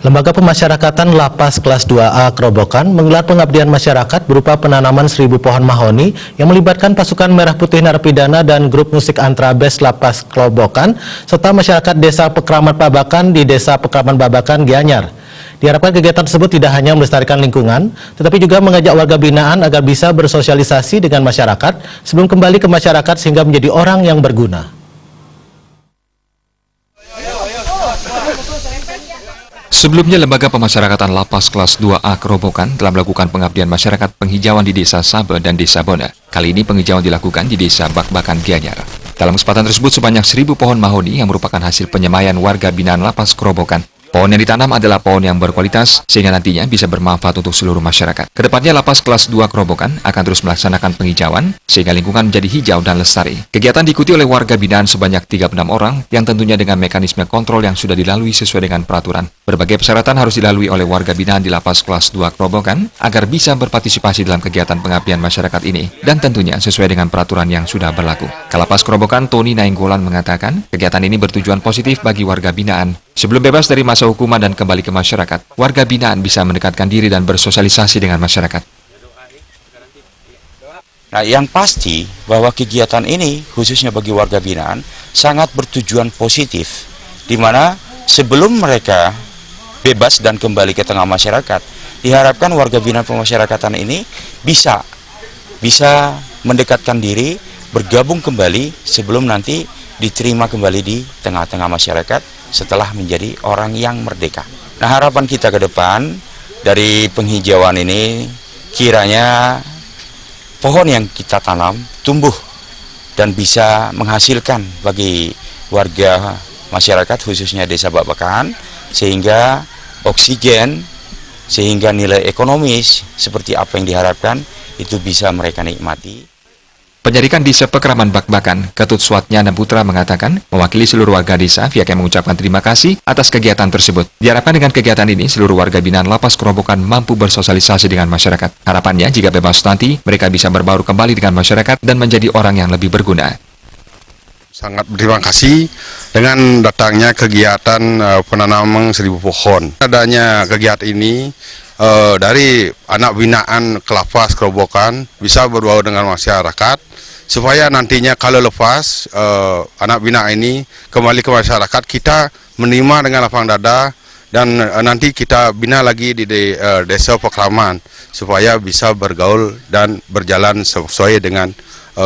Lembaga Pemasyarakatan Lapas Kelas 2A Kerobokan menggelar pengabdian masyarakat berupa penanaman 1000 pohon mahoni yang melibatkan pasukan Merah Putih Narapidana dan grup musik Antrabes Lapas Kerobokan serta masyarakat Desa Pekraman Babakan di Desa Pekraman Babakan, Gianyar. Diharapkan kegiatan tersebut tidak hanya melestarikan lingkungan, tetapi juga mengajak warga binaan agar bisa bersosialisasi dengan masyarakat sebelum kembali ke masyarakat sehingga menjadi orang yang berguna. Sebelumnya, Lembaga Pemasyarakatan Lapas Kelas 2A Kerobokan telah melakukan pengabdian masyarakat penghijauan di Desa Sabe dan Desa Bona. Kali ini penghijauan dilakukan di Desa Bakbakan, Gianyar. Dalam kesempatan tersebut, sebanyak 1000 pohon mahoni yang merupakan hasil penyemaian warga binaan Lapas Kerobokan. Pohon yang ditanam adalah pohon yang berkualitas sehingga nantinya bisa bermanfaat untuk seluruh masyarakat. Kedepannya, Lapas Kelas 2 Kerobokan akan terus melaksanakan penghijauan sehingga lingkungan menjadi hijau dan lestari. Kegiatan diikuti oleh warga binaan sebanyak 36 orang yang tentunya dengan mekanisme kontrol yang sudah dilalui sesuai dengan peraturan. Berbagai persyaratan harus dilalui oleh warga binaan di Lapas Kelas 2 Kerobokan agar bisa berpartisipasi dalam kegiatan pengabdian masyarakat ini dan tentunya sesuai dengan peraturan yang sudah berlaku. Kalapas Kerobokan Tony Nainggolan mengatakan kegiatan ini bertujuan positif bagi warga binaan. Sebelum bebas dari masa hukuman dan kembali ke masyarakat, warga binaan bisa mendekatkan diri dan bersosialisasi dengan masyarakat. Nah, yang pasti bahwa kegiatan ini khususnya bagi warga binaan sangat bertujuan positif, di mana sebelum mereka bebas dan kembali ke tengah masyarakat, diharapkan warga binaan pemasyarakatan ini bisa mendekatkan diri, bergabung kembali sebelum nanti diterima kembali di tengah-tengah masyarakat setelah menjadi orang yang merdeka. Nah, harapan kita ke depan dari penghijauan ini kiranya pohon yang kita tanam tumbuh dan bisa menghasilkan bagi warga masyarakat khususnya Desa Babakan, sehingga oksigen, sehingga nilai ekonomis seperti apa yang diharapkan itu bisa mereka nikmati. Penyelidikan Desa Pekraman Bakbakan, Ketut Swatnyana Putra mengatakan, mewakili seluruh warga desa, pihaknya mengucapkan terima kasih atas kegiatan tersebut. Diharapkan dengan kegiatan ini, seluruh warga binaan Lapas Kerobokan mampu bersosialisasi dengan masyarakat. Harapannya, jika bebas nanti, mereka bisa berbaur kembali dengan masyarakat dan menjadi orang yang lebih berguna. Sangat berterima kasih dengan datangnya kegiatan penanaman 1000 pohon. Adanya kegiatan ini dari anak binaan Lapas Kerobokan bisa berbaur dengan masyarakat supaya nantinya kalau lepas anak binaan ini kembali ke masyarakat, kita menerima dengan lapang dada dan nanti kita bina lagi di Desa Pekraman supaya bisa bergaul dan berjalan sesuai dengan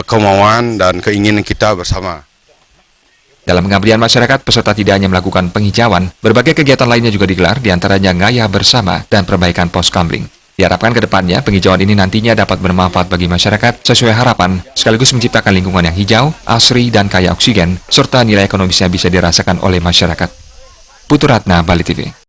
kemauan dan keinginan kita bersama. Dalam pengabdian masyarakat, peserta tidak hanya melakukan penghijauan, berbagai kegiatan lainnya juga digelar, diantaranya ngayah bersama dan perbaikan pos kamling. Diharapkan ke depannya, penghijauan ini nantinya dapat bermanfaat bagi masyarakat sesuai harapan, sekaligus menciptakan lingkungan yang hijau, asri, dan kaya oksigen, serta nilai ekonomisnya bisa dirasakan oleh masyarakat. Putu Ratna, Bali TV.